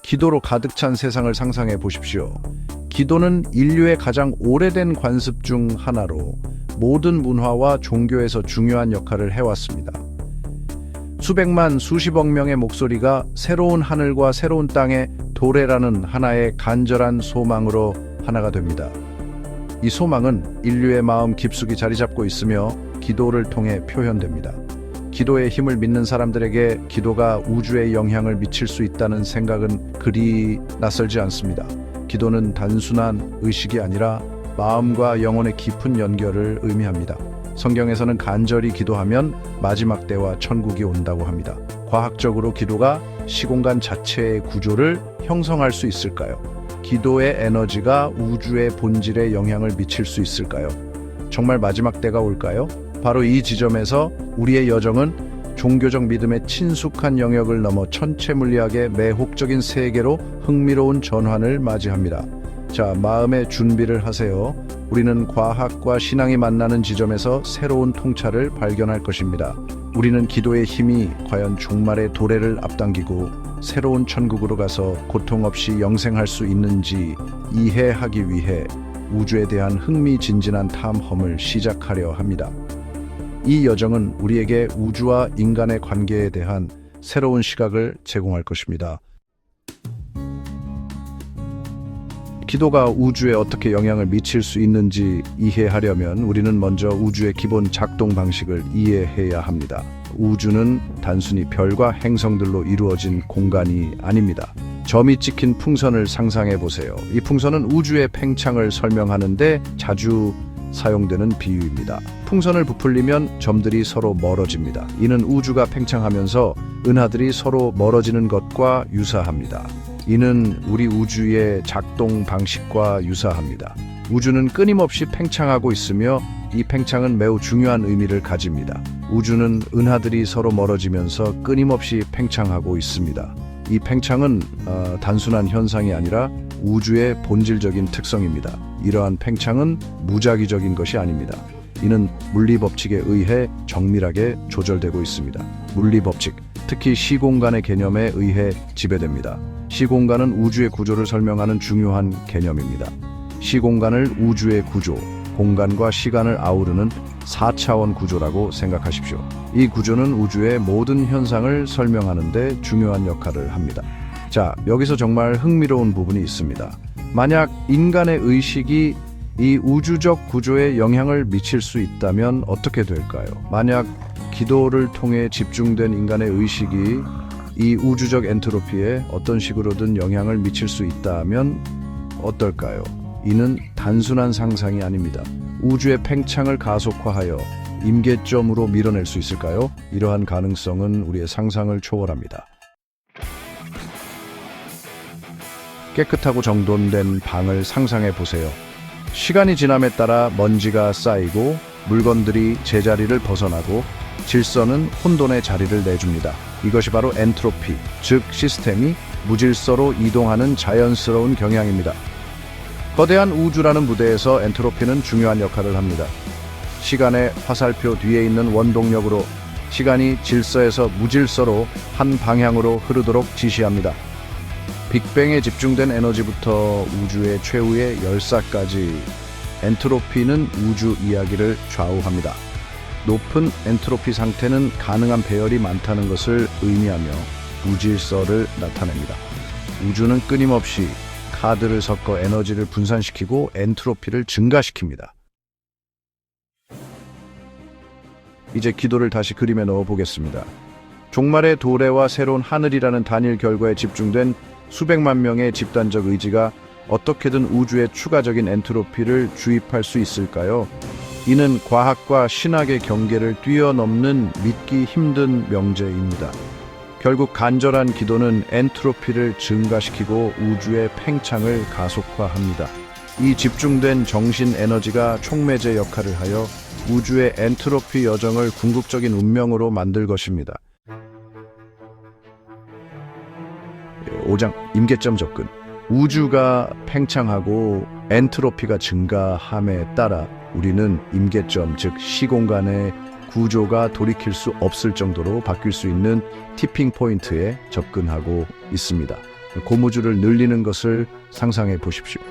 기도로 가득 찬 세상을 상상해 보십시오. 기도는 인류의 가장 오래된 관습 중 하나로 모든 문화와 종교에서 중요한 역할을 해왔습니다. 수백만, 수십억 명의 목소리가 새로운 하늘과 새로운 땅에 도래라는 하나의 간절한 소망으로 하나가 됩니다. 이 소망은 인류의 마음 깊숙이 자리 잡고 있으며 기도를 통해 표현됩니다. 기도의 힘을 믿는 사람들에게 기도가 우주에 영향을 미칠 수 있다는 생각은 그리 낯설지 않습니다. 기도는 단순한 의식이 아니라 마음과 영혼의 깊은 연결을 의미합니다. 성경에서는 간절히 기도하면 마지막 때와 천국이 온다고 합니다. 과학적으로 기도가 시공간 자체의 구조를 형성할 수 있을까요? 기도의 에너지가 우주의 본질에 영향을 미칠 수 있을까요? 정말 마지막 때가 올까요? 바로 이 지점에서 우리의 여정은 종교적 믿음의 친숙한 영역을 넘어 천체 물리학의 매혹적인 세계로 흥미로운 전환을 맞이합니다. 자, 마음의 준비를 하세요. 우리는 과학과 신앙이 만나는 지점에서 새로운 통찰을 발견할 것입니다. 우리는 기도의 힘이 과연 종말의 도래를 앞당기고 새로운 천국으로 가서 고통 없이 영생할 수 있는지 이해하기 위해 우주에 대한 흥미진진한 탐험을 시작하려 합니다. 이 여정은 우리에게 우주와 인간의 관계에 대한 새로운 시각을 제공할 것입니다. 기도가 우주에 어떻게 영향을 미칠 수 있는지 이해하려면 우리는 먼저 우주의 기본 작동 방식을 이해해야 합니다. 우주는 단순히 별과 행성들로 이루어진 공간이 아닙니다. 점이 찍힌 풍선을 상상해 보세요. 이 풍선은 우주의 팽창을 설명하는데 자주 사용되는 비유입니다. 풍선을 부풀리면 점들이 서로 멀어집니다. 이는 우주가 팽창하면서 은하들이 서로 멀어지는 것과 유사합니다. 이는 우리 우주의 작동 방식과 유사합니다. 우주는 끊임없이 팽창하고 있으며 이 팽창은 매우 중요한 의미를 가집니다. 우주는 은하들이 서로 멀어지면서 끊임없이 팽창하고 있습니다. 이 팽창은 단순한 현상이 아니라 우주의 본질적인 특성입니다. 이러한 팽창은 무작위적인 것이 아닙니다. 이는 물리법칙에 의해 정밀하게 조절되고 있습니다. 물리법칙, 특히 시공간의 개념에 의해 지배됩니다. 시공간은 우주의 구조를 설명하는 중요한 개념입니다. 시공간을 우주의 구조, 공간과 시간을 아우르는 4차원 구조라고 생각하십시오. 이 구조는 우주의 모든 현상을 설명하는 데 중요한 역할을 합니다. 자, 여기서 정말 흥미로운 부분이 있습니다. 만약 인간의 의식이 이 우주적 구조에 영향을 미칠 수 있다면 어떻게 될까요? 만약 기도를 통해 집중된 인간의 의식이 이 우주적 엔트로피에 어떤 식으로든 영향을 미칠 수 있다면 어떨까요? 이는 단순한 상상이 아닙니다. 우주의 팽창을 가속화하여 임계점으로 밀어낼 수 있을까요? 이러한 가능성은 우리의 상상을 초월합니다. 깨끗하고 정돈된 방을 상상해 보세요. 시간이 지남에 따라 먼지가 쌓이고 물건들이 제자리를 벗어나고 질서는 혼돈의 자리를 내줍니다. 이것이 바로 엔트로피, 즉 시스템이 무질서로 이동하는 자연스러운 경향입니다. 거대한 우주라는 무대에서 엔트로피는 중요한 역할을 합니다. 시간의 화살표 뒤에 있는 원동력으로 시간이 질서에서 무질서로 한 방향으로 흐르도록 지시합니다. 빅뱅에 집중된 에너지부터 우주의 최후의 열사까지 엔트로피는 우주 이야기를 좌우합니다. 높은 엔트로피 상태는 가능한 배열이 많다는 것을 의미하며 무질서를 나타냅니다. 우주는 끊임없이 카드를 섞어 에너지를 분산시키고 엔트로피를 증가시킵니다. 이제 기도를 다시 그림에 넣어 보겠습니다. 종말의 도래와 새로운 하늘이라는 단일 결과에 집중된 수백만 명의 집단적 의지가 어떻게든 우주에 추가적인 엔트로피를 주입할 수 있을까요? 이는 과학과 신학의 경계를 뛰어넘는 믿기 힘든 명제입니다. 결국 간절한 기도는 엔트로피를 증가시키고 우주의 팽창을 가속화합니다. 이 집중된 정신 에너지가 촉매제 역할을 하여 우주의 엔트로피 여정을 궁극적인 운명으로 만들 것입니다. 5장 임계점 접근. 우주가 팽창하고 엔트로피가 증가함에 따라 우리는 임계점, 즉 시공간의 구조가 돌이킬 수 없을 정도로 바뀔 수 있는 티핑 포인트에 접근하고 있습니다. 고무줄을 늘리는 것을 상상해 보십시오.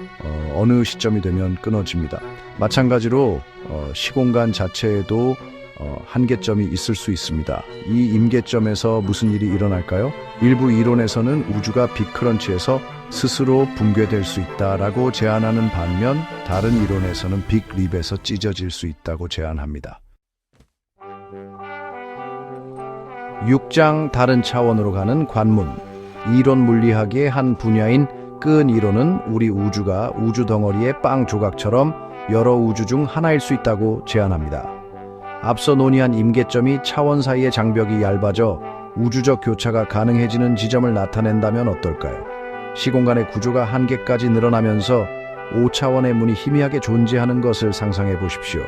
어느 시점이 되면 끊어집니다. 마찬가지로 시공간 자체에도 한계점이 있을 수 있습니다. 이 임계점에서 무슨 일이 일어날까요? 일부 이론에서는 우주가 빅크런치에서 스스로 붕괴될 수 있다라고 제안하는 반면 다른 이론에서는 빅립에서 찢어질 수 있다고 제안합니다. 6장 다른 차원으로 가는 관문. 이론 물리학의 한 분야인 끈 이론은 우리 우주가 우주 덩어리의 빵 조각처럼 여러 우주 중 하나일 수 있다고 제안합니다. 앞서 논의한 임계점이 차원 사이의 장벽이 얇아져 우주적 교차가 가능해지는 지점을 나타낸다면 어떨까요? 시공간의 구조가 한계까지 늘어나면서 5차원의 문이 희미하게 존재하는 것을 상상해 보십시오.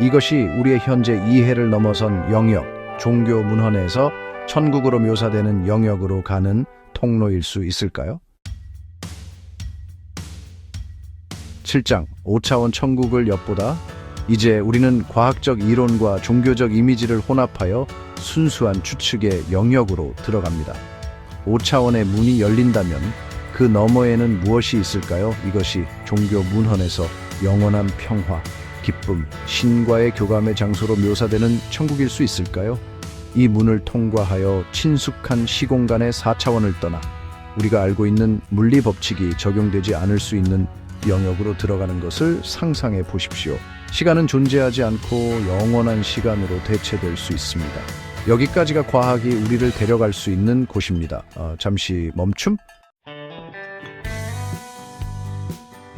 이것이 우리의 현재 이해를 넘어선 영역, 종교 문헌에서 천국으로 묘사되는 영역으로 가는 통로일 수 있을까요? 7장 5차원 천국을 엿보다 이제 우리는 과학적 이론과 종교적 이미지를 혼합하여 순수한 추측의 영역으로 들어갑니다. 5차원의 문이 열린다면 그 너머에는 무엇이 있을까요? 이것이 종교 문헌에서 영원한 평화, 기쁨, 신과의 교감의 장소로 묘사되는 천국일 수 있을까요? 이 문을 통과하여 친숙한 시공간의 4차원을 떠나 우리가 알고 있는 물리 법칙이 적용되지 않을 수 있는 영역으로 들어가는 것을 상상해 보십시오. 시간은 존재하지 않고 영원한 시간으로 대체될 수 있습니다. 여기까지가 과학이 우리를 데려갈 수 있는 곳입니다. 잠시 멈춤.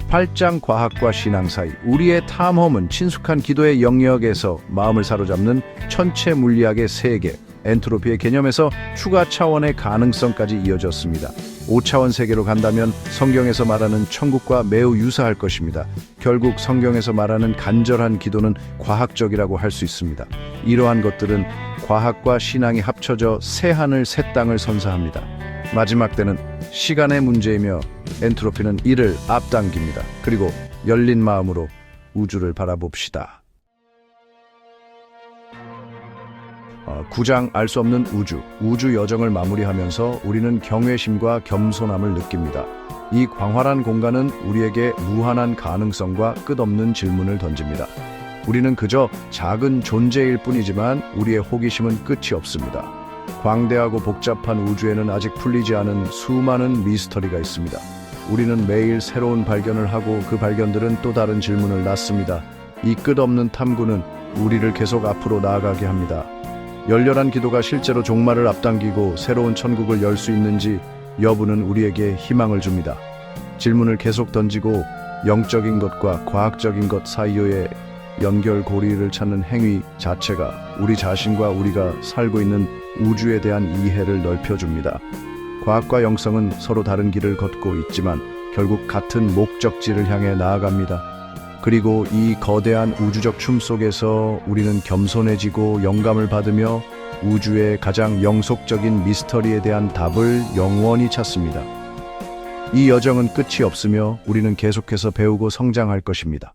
8장 과학과 신앙 사이. 우리의 탐험은 친숙한 기도의 영역에서 마음을 사로잡는 천체 물리학의 세계, 엔트로피의 개념에서 추가 차원의 가능성까지 이어졌습니다. 5차원 세계로 간다면 성경에서 말하는 천국과 매우 유사할 것입니다. 결국 성경에서 말하는 간절한 기도는 과학적이라고 할 수 있습니다. 이러한 것들은 과학과 신앙이 합쳐져 새 하늘 새 땅을 선사합니다. 마지막 때는 시간의 문제이며 엔트로피는 이를 앞당깁니다. 그리고 열린 마음으로 우주를 바라봅시다. 9장 알 수 없는 우주 여정을 마무리하면서 우리는 경외심과 겸손함을 느낍니다. 이 광활한 공간은 우리에게 무한한 가능성과 끝없는 질문을 던집니다. 우리는 그저 작은 존재일 뿐이지만 우리의 호기심은 끝이 없습니다. 광대하고 복잡한 우주에는 아직 풀리지 않은 수많은 미스터리가 있습니다. 우리는 매일 새로운 발견을 하고 그 발견들은 또 다른 질문을 낳습니다. 이 끝없는 탐구는 우리를 계속 앞으로 나아가게 합니다. 열렬한 기도가 실제로 종말을 앞당기고 새로운 천국을 열 수 있는지 여부는 우리에게 희망을 줍니다. 질문을 계속 던지고 영적인 것과 과학적인 것 사이의 연결고리를 찾는 행위 자체가 우리 자신과 우리가 살고 있는 우주에 대한 이해를 넓혀줍니다. 과학과 영성은 서로 다른 길을 걷고 있지만 결국 같은 목적지를 향해 나아갑니다. 그리고 이 거대한 우주적 춤 속에서 우리는 겸손해지고 영감을 받으며 우주의 가장 영속적인 미스터리에 대한 답을 영원히 찾습니다. 이 여정은 끝이 없으며 우리는 계속해서 배우고 성장할 것입니다.